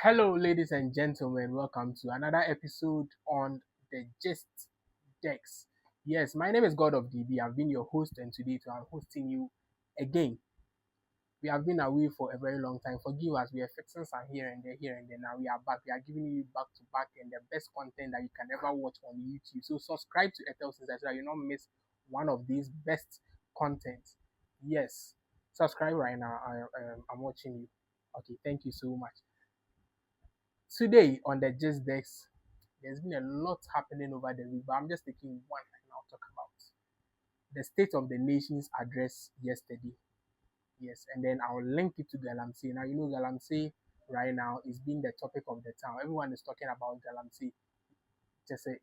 Hello, ladies and gentlemen. Welcome to another episode on the Gist Decks. Yes, my name is God of DB. I've been your host, and today I'm hosting you again. We have been away for a very long time. Forgive us. We are fixing some here and there. Now we are back. We are giving you back to back and the best content that you can ever watch on YouTube. So subscribe to Ethel so that you don't miss one of these best content. Yes, subscribe right now. I'm watching you. Okay, thank you so much. Today on the Just Dex, there's been a lot happening over the week, but I'm just taking one and I'll talk about the State of the Nation's address yesterday. Yes, and then I'll link it to Galamsey. Now, Galamsey right now is being the topic of the town. Everyone is talking about Galamsey. Just say,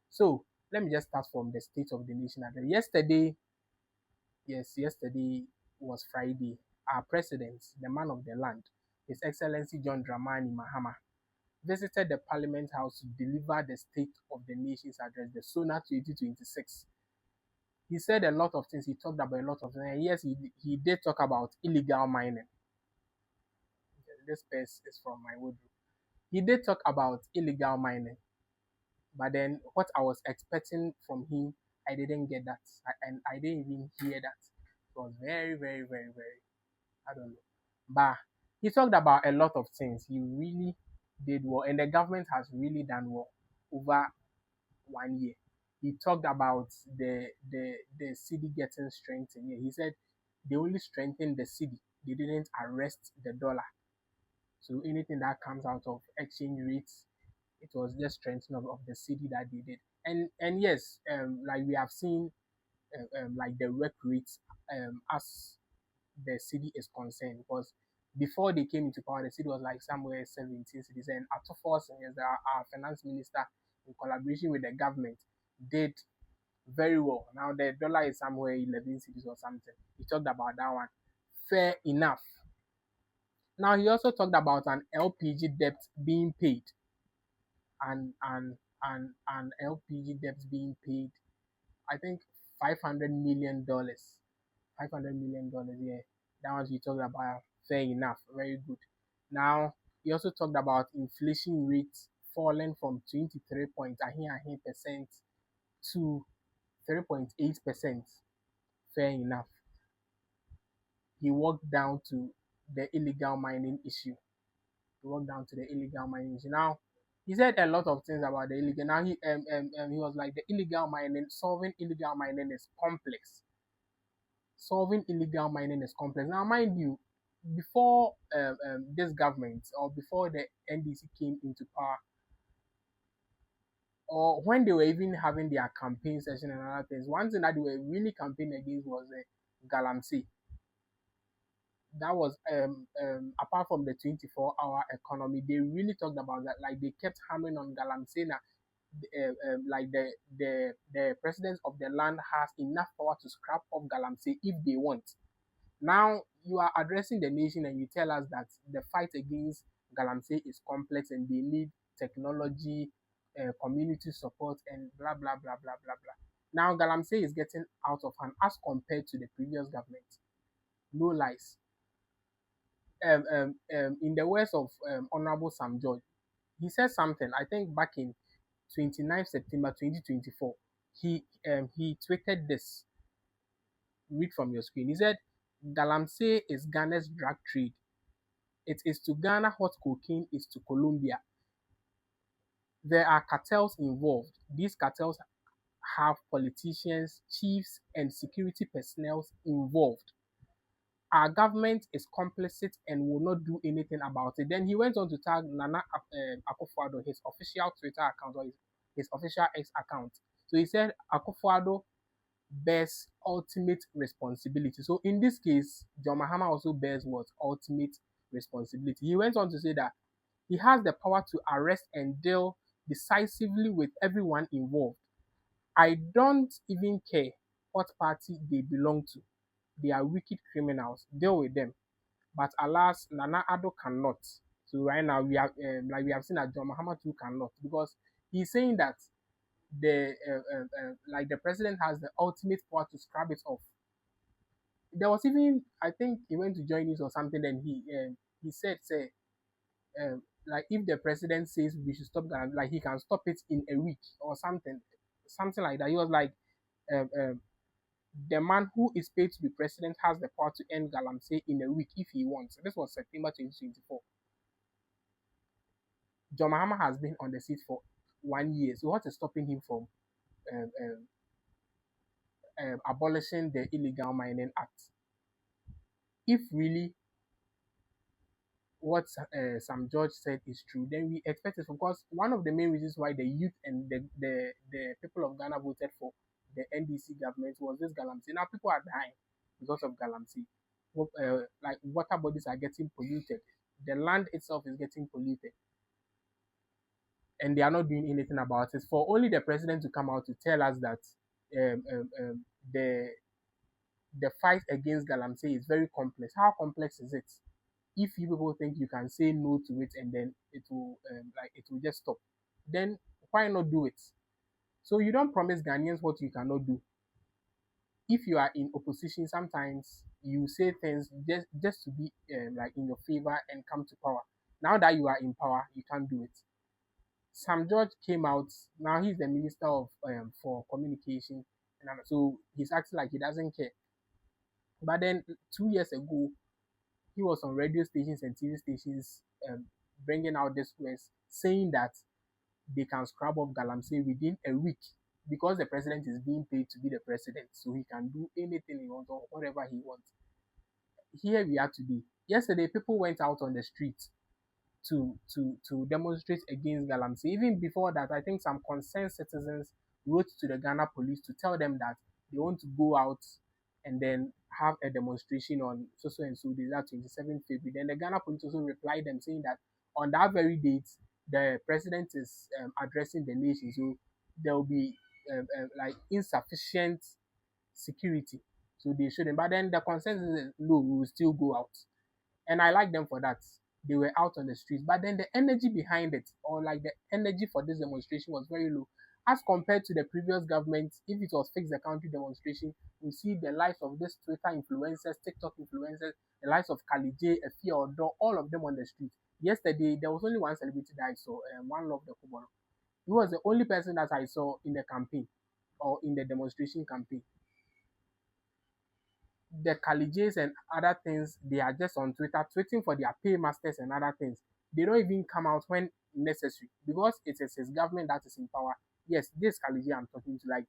so let me just start from the State of the Nation address. Yesterday was Friday. Our president, the man of the land, His Excellency John Dramani Mahama, visited the Parliament House to deliver the State of the Nation's address, the SONA 2026. He said a lot of things. He talked about a lot of things. And yes, he did talk about illegal mining. This piece is from my wardrobe. He did talk about illegal mining, but then what I was expecting from him, I didn't get that, and I didn't even hear that. It was very, very, very, very, I don't know. But he talked about a lot of things. He really did well, and the government has really done well over 1 year. He talked about the city getting strengthened. Yeah, he said they only strengthened the city. They didn't arrest the dollar. So anything that comes out of exchange rates, it was just strengthening of the city that they did. And yes, like we have seen, like the work rates, as the city is concerned, because before they came into power, the city was like somewhere 17 cities. And after 4 years, our finance minister, in collaboration with the government, did very well. Now the dollar is somewhere 11 cities or something. He talked about that one. Fair enough. Now he also talked about an LPG debt being paid, and LPG debts being paid. I think $500 million. $500 million. Yeah, that was he talked about. Fair enough. Very good. Now he also talked about inflation rates falling from 23% to 3.8%. Fair enough. He walked down to the illegal mining issue. Now, he said a lot of things about the illegal. Now he was like the illegal mining, solving illegal mining is complex. Now, mind you, before this government or before the NDC came into power, or when they were even having their campaign session and other things, one thing that they were really campaigning against was Galamsey. That was apart from the 24-hour economy, they really talked about that. Like they kept hammering on Galamsey. Like the president of the land has enough power to scrap off Galamsey if they want. Now you are addressing the nation and you tell us that the fight against Galamsey is complex and they need technology, community support, and blah blah blah blah blah blah. Now Galamsey is getting out of hand as compared to the previous government. No lies. In the words of Honorable Sam George, he said something. I think back in 29th September 2024, he tweeted this. Read from your screen. He said, "Galamsey is Ghana's drug trade. It is to Ghana what cocaine is to Colombia. There are cartels involved. These cartels have politicians, chiefs, and security personnel involved. Our government is complicit and will not do anything about it." Then he went on to tag Nana Akufo-Addo, his official Twitter account or his official X account. So he said Akufo-Addo bears ultimate responsibility. So in this case, John Mahama also bears what? Ultimate responsibility. He went on to say that he has the power to arrest and deal decisively with everyone involved. I don't even care what party they belong to. They are wicked criminals. Deal with them. But alas, Nana Addo cannot. So right now we have seen that John Mahama too cannot, because he's saying that the president has the ultimate power to scrap it off. There was even, I think he went to join this or something, then He said, say, like if the president says we should stop Galamsey, like he can stop it in a week or something, something like that. He was like, um, um, the man who is paid to be president has the power to end Galamsey in a week if he wants. This was September 2024. John Mahama has been on the seat for 1 year. So what is stopping him from um, um, abolishing the Illegal Mining Act? If really what Sam George said is true, then we expect it, because one of the main reasons why the youth and the people of Ghana voted for the NDC government was this Galamsey. Now people are dying because of Galamsey. Like water bodies are getting polluted, the land itself is getting polluted, and they are not doing anything about it. For only the president to come out to tell us that um, um, um, the the fight against Galamsey is very complex. How complex is it? If you people think you can say no to it and then it will just stop, then why not do it? So you don't promise Ghanaians what you cannot do. If you are in opposition, sometimes you say things just to be like in your favor and come to power. Now that you are in power, you can't do it. Sam George came out. Now he's the minister of for communication, and so he's acting like he doesn't care. But then 2 years ago, he was on radio stations and TV stations bringing out this words, saying that they can scrub off Galamsey within a week because the president is being paid to be the president, so he can do anything he wants or whatever he wants. Here we are today. Yesterday, people went out on the street to demonstrate against Galamsey. Even before that, I think some concerned citizens wrote to the Ghana police to tell them that they want to go out and then have a demonstration on so and so days, that 27th February. Then the Ghana police also replied them saying that on that very date, the president is addressing the nation, so there will be like insufficient security, so they shouldn't. But then the consensus is no, we will still go out, and I like them for that. They were out on the streets, but then the energy behind it, or like the energy for this demonstration, was very low as compared to the previous government. If it was fix the country demonstration, we see the lives of these Twitter influencers, TikTok influencers, the lives of Kalije, Efia Odo, all of them on the street. Yesterday, there was only one celebrity that I saw, One Love the Kubolo. He was the only person that I saw in the campaign or in the demonstration campaign. The Kalijays and other things, they are just on Twitter tweeting for their paymasters and other things. They don't even come out when necessary because it is his government that is in power. Yes, this Kalije I'm talking to, like,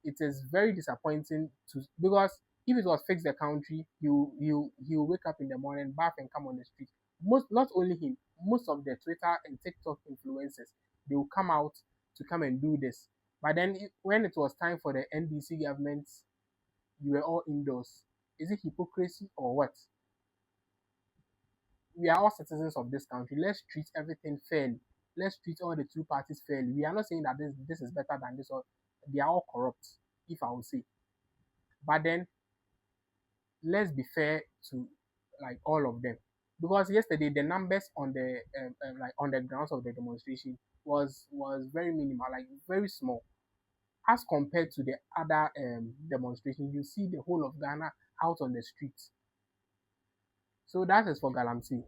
it is very disappointing to, because if it was fix the country, he'll wake up in the morning, bath and come on the street. Most, not only him, most of the Twitter and TikTok influencers, they will come out to come and do this. But then when it was time for the NDC government, you were all indoors. Is it hypocrisy or what? We are all citizens of this country. Let's treat everything fairly. Let's treat all the two parties fairly. We are not saying that this is better than this, or they are all corrupt, if I would say. But then let's be fair to like all of them. Because yesterday the numbers on the like on the grounds of the demonstration was very minimal, like very small, as compared to the other demonstrations. You see the whole of Ghana out on the streets. So that is for Galamsey.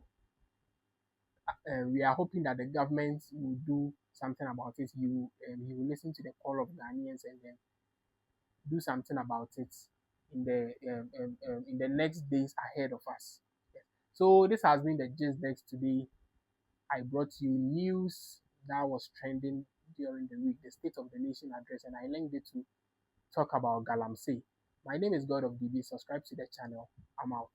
We are hoping that the government will do something about it. He will listen to the call of Ghanaians and then do something about it in the next days ahead of us. Yes. So this has been the Gist Next today. I brought you news that was trending during the week, the State of the Nation address, and I linked it to talk about Galamsey. My name is God of DB. Subscribe to the channel. I'm out.